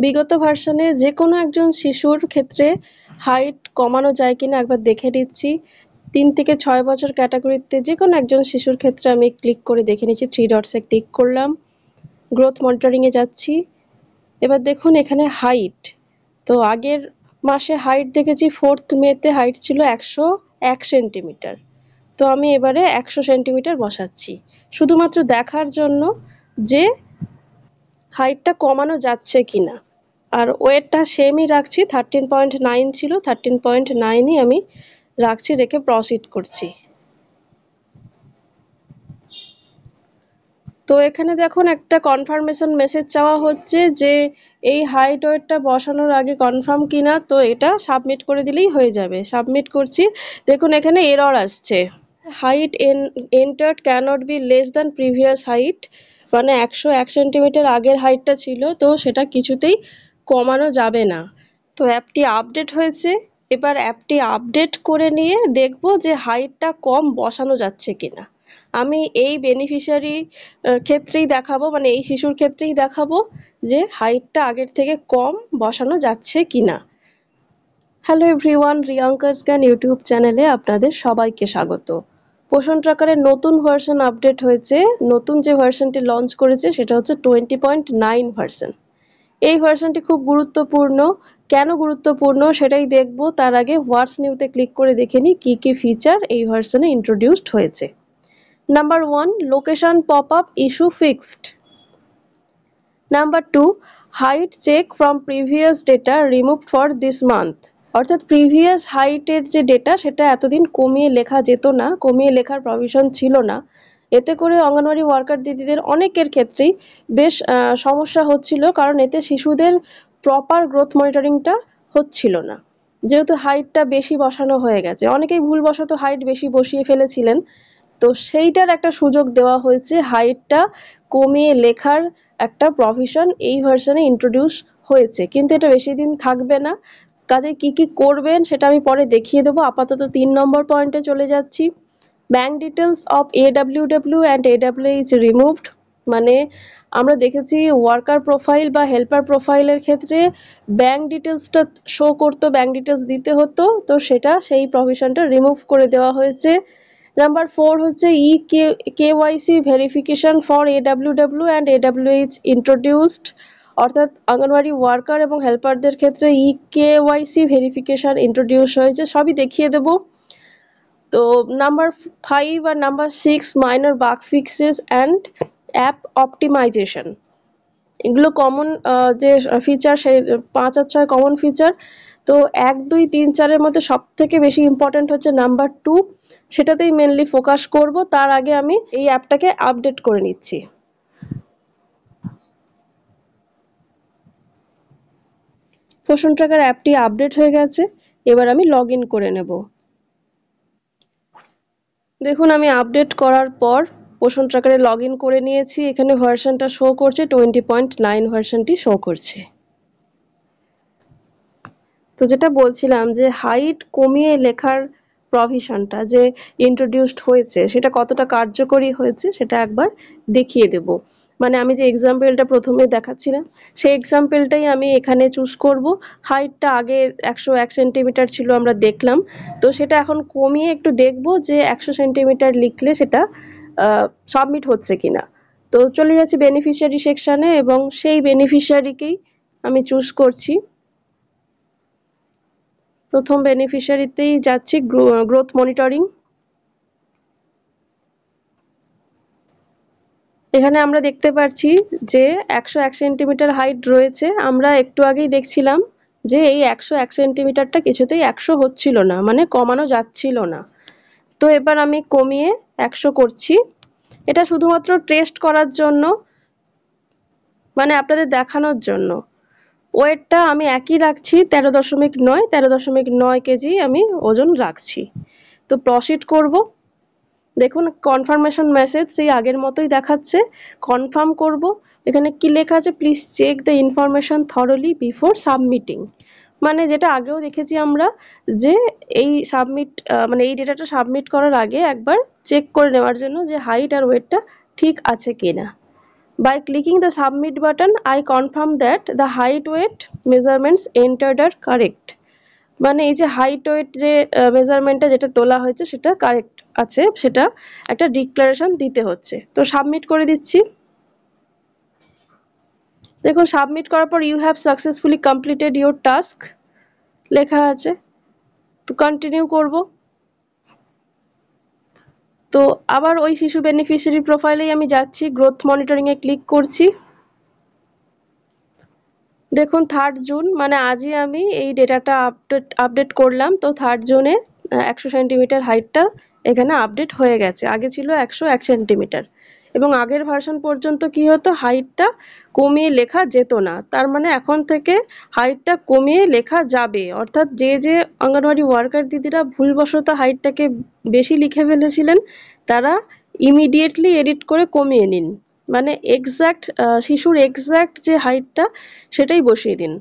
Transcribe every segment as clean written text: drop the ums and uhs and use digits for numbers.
বিগত ভার্সনে যে কোনো একজন শিশুর ক্ষেত্রে হাইট কমানো যায় কিনা একবার দেখে নিচ্ছি। 3 থেকে 6 বছর ক্যাটাগরিতে যে কোনো একজন শিশুর ক্ষেত্রে আমি ক্লিক করে দেখে নিচ্ছি। 3 ডটসে ক্লিক করলাম, গ্রোথ মনিটরিংয়ে যাচ্ছি। এবার দেখুন এখানে হাইট, তো আগের মাসে হাইট দেখেছি 4th মেতে হাইট ছিল 101 সেন্টিমিটার। তো আমি এবারে 100 সেন্টিমিটার বসাচ্ছি শুধুমাত্র দেখার জন্য যে হাইটটা কমানো যাচ্ছে কিনা। আর ওয়েটটা সেমই রাখছি, 13.9 ছিল, 13.9ই আমি রাখছি, রেখে প্রসিড করছি। তো এখানে দেখুন একটা কনফার্মেশন মেসেজ চাওয়া হচ্ছে যে এই হাইট ওয়েটটা বসানোর আগে কনফার্ম কিনা। তো এটা সাবমিট করে দিলেই হয়ে যাবে। সাবমিট করছি। দেখুন এখানে এরর আসছে, height entered cannot be less than previous height, মানে 101 সেন্টিমিটার আগের হাইটটা ছিল, তো সেটা কিছুতেই কমানো যাবে না। তো অ্যাপটি আপডেট হয়েছে, এবার অ্যাপটি আপডেট করে নিয়ে দেখব যে হাইটটা কম বসানো যাচ্ছে কিনা। আমি এই বেনিফিশিয়ারি ক্ষেত্রেই দেখাবো, মানে এই শিশুর ক্ষেত্রেই দেখাবো যে হাইটটা আগের থেকে কম বসানো যাচ্ছে কিনা। হ্যালো এভরিওয়ান, রিয়াঙ্কাস জ্ঞান ইউটিউব চ্যানেলে আপনাদের সবাইকে স্বাগত। পোষণ ট্র্যাকারের নতুন ভার্সন আপডেট হয়েছে। নতুন যে ভার্সনটি লঞ্চ করেছে সেটা হচ্ছে 20.9 ভার্সন। এই ভার্সনটি খুব গুরুত্বপূর্ণ। কেন গুরুত্বপূর্ণ সেটাই দেখব। তার আগে হোয়াটস নিউতে ক্লিক করে দেখে নিই কী কী ফিচার এই ভার্সনে ইন্ট্রোডিউসড হয়েছে। Number 1, location popup issue fixed. Number 2, height check from previous data removed for this month. অর্থাৎ প্রিভিয়াস হাইটের যে ডেটা সেটা এতদিন কমিয়ে লেখা যেত না, কমিয়ে লেখার প্রভিশন ছিল না। এতে করে অঙ্গনওয়াড়ি ওয়ার্কার দিদিদের অনেকের ক্ষেত্রেই বেশ সমস্যা হচ্ছিল, কারণ এতে শিশুদের প্রপার গ্রোথ মনিটরিংটা হচ্ছিল না, যেহেতু হাইটটা বেশি বসানো হয়ে গেছে। অনেকেই ভুলবশত হাইট বেশি বসিয়ে ফেলেছিলেন, তো সেইটার একটা সুযোগ দেওয়া হয়েছে। হাইটটা কমিয়ে লেখার একটা প্রভিশন এই ভার্সনে ইন্ট্রোডিউস হয়েছে, কিন্তু এটা বেশি দিন থাকবে না। কাজে কি কি করবেন সেটা আমি পরে দেখিয়ে দেবো। আপাতত 3 নম্বর পয়েন্টে চলে যাচ্ছি। Bank details of AWW and AWH removed. মানে আমরা দেখেছি ওয়ার্কার প্রোফাইল বা হেল্পার প্রোফাইলের ক্ষেত্রে ব্যাংক ডিটেলসটা শো করতো, ব্যাংক ডিটেলস দিতে হতো, তো সেটা সেই প্রভিশনটা রিমুভ করে দেওয়া হয়েছে। নাম্বার 4 হচ্ছে KYC verification for AWW and AWH introduced. অর্থাৎ অঙ্গনওয়াড়ি ওয়ার্কার এবং হেল্পারদের ক্ষেত্রে KYC ভেরিফিকেশন ইন্ট্রোডিউস হয়েছে, সবই দেখিয়ে দেব। তো নাম্বার 5 আর number 6, minor bug fixes and app optimisation. এগুলো কমন যে ফিচার, সেই 5 আর 6 কমন ফিচার। তো 1, 2, 3, 4-এর মধ্যে সব থেকে বেশি ইম্পর্টেন্ট হচ্ছে নাম্বার 2, সেটাতেই মেনলি ফোকাস করব। তার আগে আমি এই অ্যাপটাকে আপডেট করে নিচ্ছি। পোষণ ট্র্যাকার অ্যাপটি আপডেট হয়ে গেছে, এবার আমি লগ ইন করে নেব। দেখুন আমি আপডেট করার পর পোষণ ট্র্যাকারে লগ ইন করে নিয়েছি। এখানে ভার্সনটা শো করছে, 20.9 ভার্সনটি শো করছে। তো যেটা বলছিলাম যে হাইট কমিয়ে লেখার প্রভিশনটা যে ইন্ট্রোডিউসড হয়েছে সেটা কতটা কার্যকরী হয়েছে সেটা একবার দেখিয়ে দেব। মানে আমি যে এক্সাম্পলটা প্রথমে দেখাচ্ছিলাম সেই এক্সাম্পলটাই আমি এখানে চুজ করব। হাইটটা আগে 101 সেন্টিমিটার ছিল আমরা দেখলাম, তো সেটা এখন কমিয়ে একটু দেখব যে 100 সেন্টিমিটার লিখলে সেটা সাবমিট হচ্ছে কিনা। তো চলে যাচ্ছি বেনিফিশিয়ারি সেকশানে এবং সেই বেনিফিশিয়ারিকেই আমি চুজ করছি। প্রথম বেনিফিশিয়ারিতেই যাচ্ছি, গ্রোথ মনিটরিং। এখানে আমরা দেখতে পাচ্ছি যে 101 সেন্টিমিটার হাইট রয়েছে। আমরা একটু আগেই দেখছিলাম যে এই 101 সেন্টিমিটারটা কিছুতেই 100 হচ্ছিল না, মানে কমানো যাচ্ছিল না। তো এবার আমি কমিয়ে 100 করছি। এটা শুধুমাত্র টেস্ট করার জন্য, মানে আপনাদের দেখানোর জন্য। ওয়েটটা আমি একই রাখছি, 13.9 কেজি আমি ওজন রাখছি। তো প্রসিড করব। দেখুন কনফার্মেশন মেসেজ সেই আগের মতোই দেখাচ্ছে, কনফার্ম করব। এখানে কি লেখা আছে, please check the information thoroughly before submitting. মানে যেটা আগেও দেখেছি আমরা যে এই মানে এই ডেটাটা সাবমিট করার আগে একবার চেক করে নেওয়ার জন্য যে হাইট আর ওয়েটটা ঠিক আছে কিনা। By clicking the submit button, I confirm that the height weight measurements entered are correct. মানে এই যে হাইট ওয়েট যে মেজারমেন্টটা যেটা তোলা হয়েছে সেটা কারেক্ট আছে, সেটা একটা ডিক্লারেশন দিতে হচ্ছে। তো সাবমিট করে দিচ্ছি। দেখুন সাবমিট করার পর you have successfully completed your task লেখা আছে। তো কন্টিনিউ করব। তো আবার ওই শিশু বেনিফিশিয়ারি প্রোফাইলেই আমি যাচ্ছি, গ্রোথ মনিটরিংয়ে ক্লিক করছি। দেখুন 3rd জুন মানে আজই আমি এই ডেটাটা আপডেট করলাম। তো 3rd জুনে 100 সেন্টিমিটার হাইটটা এখানে আপডেট হয়ে গেছে, আগে ছিল 101 সেন্টিমিটার। এবং আগের ভার্সন পর্যন্ত কি হতো, হাইটটা কমিয়ে লেখা যেত না, তার মানে এখন থেকে হাইটটা কমিয়ে লেখা যাবে। অর্থাৎ যে যে অঙ্গনওয়াড়ি ওয়ার্কার দিদিরা ভুলবশত হাইটটাকে বেশি লিখে ফেলেছিলেন তারা ইমিডিয়েটলি এডিট করে কমিয়ে নিন, মানে এক্স্যাক্ট শিশুর এক্স্যাক্ট যে হাইটটা সেটাই বসিয়ে দিন।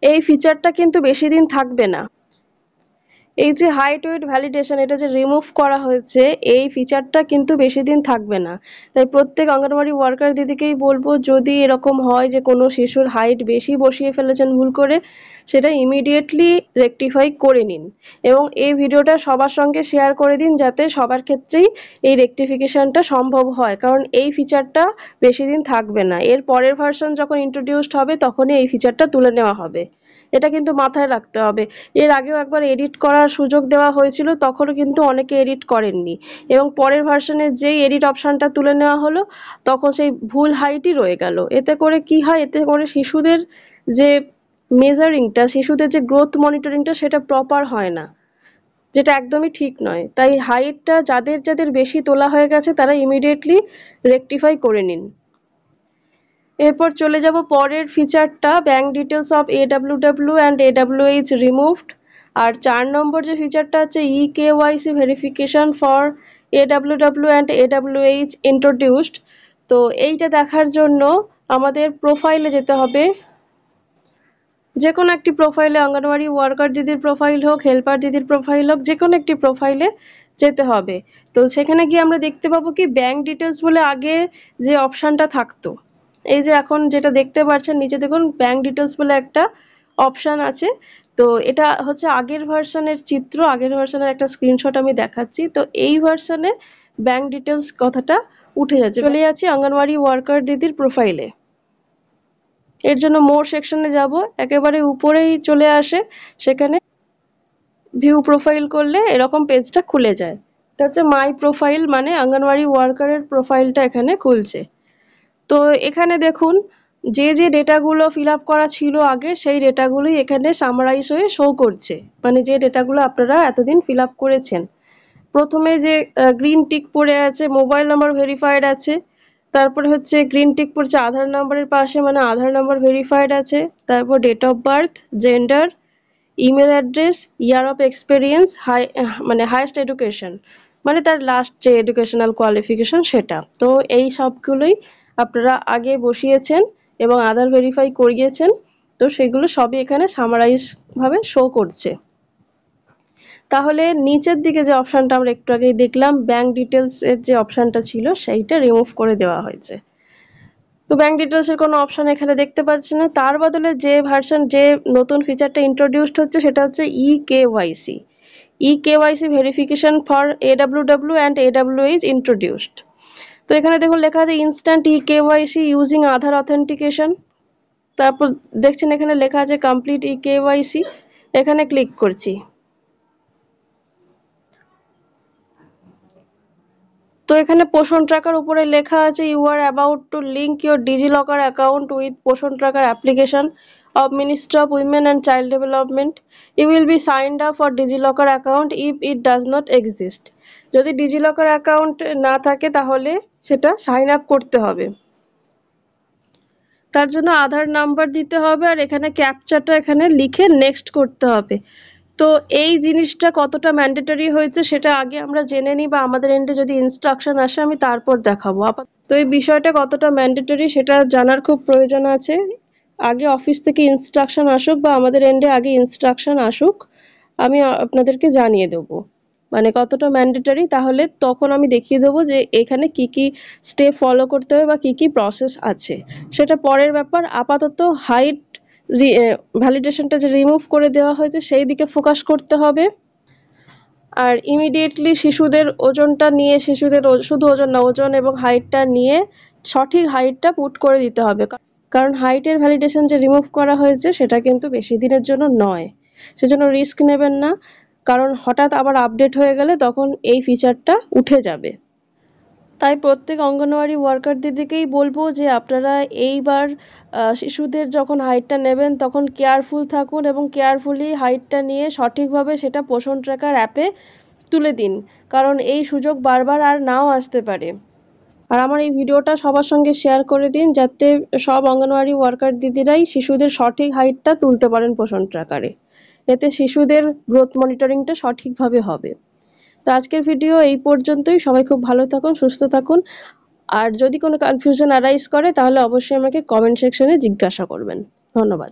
এই ফিচারটা কিন্তু বেশি দিন থাকবে না। এই যে হাইট ওয়েট ভ্যালিডেশন এটা যে রিমুভ করা হয়েছে, এই ফিচারটা কিন্তু বেশি দিন থাকবে না। তাই প্রত্যেক অঙ্গনওয়াড়ি ওয়ার্কার দিদিকেই বলবো, যদি এরকম হয় যে কোনো শিশুর হাইট বেশি বসিয়ে ফেলেছেন ভুল করে, সেটা ইমিডিয়েটলি রেকটিফাই করে নিন এবং এই ভিডিওটা সবার সঙ্গে শেয়ার করে দিন যাতে সবার ক্ষেত্রেই এই রেকটিফিকেশনটা সম্ভব হয়, কারণ এই ফিচারটা বেশি দিন থাকবে না। এর পরের ভার্সন যখন ইন্ট্রোডিউসড হবে তখনই এই ফিচারটা তুলে নেওয়া হবে, এটা কিন্তু মাথায় রাখতে হবে। এর আগেও একবার এডিট করার সুযোগ দেওয়া হয়েছিল, তখনও কিন্তু অনেকে এডিট করেননি এবং পরের ভার্সনে যেই এডিট অপশানটা তুলে নেওয়া হলো তখন সেই ভুল হাইটই রয়ে গেল। এতে করে কি হয়, এতে করে শিশুদের যে মেজারিংটা, শিশুদের যে গ্রোথ মনিটরিংটা সেটা প্রপার হয় না, যেটা একদমই ঠিক নয়। তাই হাইটটা যাদের যাদের বেশি তোলা হয়ে গেছে তারা ইমিডিয়েটলি রেকটিফাই করে নিন। এরপর চলে যাব পরের ফিচারটা, bank details of AWW and AWH removed. আর 4 নম্বর যে ফিচারটা আছে EKYC verification for AWW and AWH introduced. তো এইটা দেখার জন্য আমাদের প্রোফাইলে যেতে হবে, যে কোনো একটি প্রোফাইলে, অঙ্গনওয়াড়ি ওয়ার্কার দিদির প্রোফাইল হোক, হেল্পার দিদির প্রোফাইল হোক, যে কোনো একটি প্রোফাইলে যেতে হবে। তো সেখানে গিয়ে আমরা দেখতে পাবো কি ব্যাঙ্ক ডিটেলস বলে আগে যে অপশানটা থাকতো, এই যে এখন যেটা দেখতে পাচ্ছেন নিচে দেখুন ব্যাঙ্ক ডিটেলস বলে একটা অপশান আছে। তো এটা হচ্ছে আগের ভার্সনের চিত্র, আগের ভার্সনের একটা স্ক্রিনশট আমি দেখাচ্ছি। তো এই ভার্সনে ব্যাঙ্ক ডিটেলস কথাটা উঠে যাচ্ছে। চলে যাচ্ছি অঙ্গনওয়াড়ি ওয়ার্কার দিদির প্রোফাইলে। এর জন্য মোর সেকশনে যাব, একেবারে উপরেই চলে আসে, সেখানে ভিউ প্রোফাইল করলে এরকম পেজটা খুলে যায়। এটা হচ্ছে মাই প্রোফাইল, মানে অঙ্গনওয়াড়ি ওয়ার্কারের প্রোফাইলটা এখানে খুলছে। তো এখানে দেখুন যে যে ডেটাগুলো ফিল আপ করা ছিল আগে সেই ডেটাগুলোই এখানে সামারাইজ হয়ে শো করছে, মানে যে ডেটাগুলো আপনারা এতদিন ফিল আপ করেছেন। প্রথমে যে গ্রিন টিক পড়ে আছে মোবাইল নাম্বার ভেরিফাইড আছে, তারপরে হচ্ছে গ্রিন টিক পড়ছে আধার নাম্বারের পাশে, মানে আধার নাম্বার ভেরিফাইড আছে, তারপর date of birth, gender, email address, year of experience, মানে হাইয়েস্ট এডুকেশন, মানে তার লাস্ট যে এডুকেশনাল কোয়ালিফিকেশন সেটা। তো এই সবগুলোই আপনারা আগে বসিয়েছেন এবং আধার ভেরিফাই করিয়েছেন, তো সেগুলো সবই এখানে সামারাইজ ভাবে শো করছে। তাহলে নিচের দিকে যে অপশানটা আমরা একটু আগেই দেখলাম, ব্যাঙ্ক ডিটেলস এর যে অপশানটা ছিল সেইটা রিমুভ করে দেওয়া হয়েছে। তো ব্যাঙ্ক ডিটেলসের কোনো অপশান এখানে দেখতে পাচ্ছি না, তার বদলে যে ভার্সন, যে নতুন ফিচারটা ইন্ট্রোডিউসড হচ্ছে সেটা হচ্ছে EKYC, EKYC verification for AWW and AWH introduced. তো এখানে দেখুন লেখা আছে ইনস্ট্যান্ট EKYC ইউজিং আধার অথেন্টিকেশন। তারপর দেখছেন এখানে লেখা আছে কমপ্লিট EKYC, এখানে ক্লিক করছি। তো এখানে পোষণ ট্র্যাকার উপরে লেখা আছে you are about to link your DigiLocker account with Poshan tracker application of Ministry of Women and Child Development. You will be signed up for DigiLocker account if it does not exist. যদি DigiLocker account না থাকে তাহলে সেটা sign up করতে হবে, তার জন্য আধার number দিতে হবে আর এখানে ক্যাপচাটা এখানে লিখে নেক্সট করতে হবে। তো এই জিনিসটা কতটা ম্যান্ডেটরি হয়েছে সেটা আগে আমরা জেনে নিই, বা আমাদের এন্ডে যদি ইনস্ট্রাকশন আসে আমি তারপর দেখাবো। তো এই বিষয়টা কতটা ম্যান্ডেটরি সেটা জানার খুব প্রয়োজন আছে। আগে অফিস থেকে ইনস্ট্রাকশন আসুক বা আমাদের এন্ডে আগে ইনস্ট্রাকশন আসুক, আমি আপনাদেরকে জানিয়ে দেবো। মানে কতটা ম্যান্ডেটরি, তাহলে তখন আমি দেখিয়ে দেবো যে এখানে কি কি স্টেপ ফলো করতে হবে বা কি কি প্রসেস আছে, সেটা পরের ব্যাপার। আপাতত হাইট ভ্যালিডেশনটা যে রিমুভ করে দেওয়া হয়েছে সেই দিকে ফোকাস করতে হবে। আর ইমিডিয়েটলি শিশুদের ওজনটা নিয়ে, শিশুদের শুধু ওজন না, ওজন এবং হাইটটা নিয়ে সঠিক হাইটটা পুট করে দিতে হবে, কারণ হাইটের ভ্যালিডেশন যে রিমুভ করা হয়েছে সেটা কিন্তু বেশি দিনের জন্য নয়, সেজন্য রিস্ক নেবেন না, কারণ হঠাৎ আবার আপডেট হয়ে গেলে তখন এই ফিচারটা উঠে যাবে। তাই প্রত্যেক অঙ্গনওয়াড়ি ওয়ার্কার দিদিকেই বলবো যে আপনারা এইবার শিশুদের যখন হাইটটা নেবেন তখন কেয়ারফুল থাকুন এবং কেয়ারফুলি হাইটটা নিয়ে সঠিকভাবে সেটা পোষণ ট্র্যাকার অ্যাপে তুলে দিন, কারণ এই সুযোগ বারবার আর নাও আসতে পারে। আর আমার এই ভিডিওটা সবার সঙ্গে শেয়ার করে দিন, যাতে সব অঙ্গনওয়াড়ি ওয়ার্কার দিদিরাই শিশুদের সঠিক হাইটটা তুলতে পারেন পোষণ ট্র্যাকারে। এতে শিশুদের গ্রোথ মনিটরিংটা সঠিকভাবে হবে। তো আজকের ভিডিও এই পর্যন্তই। সবাই খুব ভালো থাকুন, সুস্থ থাকুন। আর যদি কোনো কনফিউশন অ্যারাইজ করে তাহলে অবশ্যই আমাকে কমেন্ট সেকশনে জিজ্ঞাসা করবেন। ধন্যবাদ।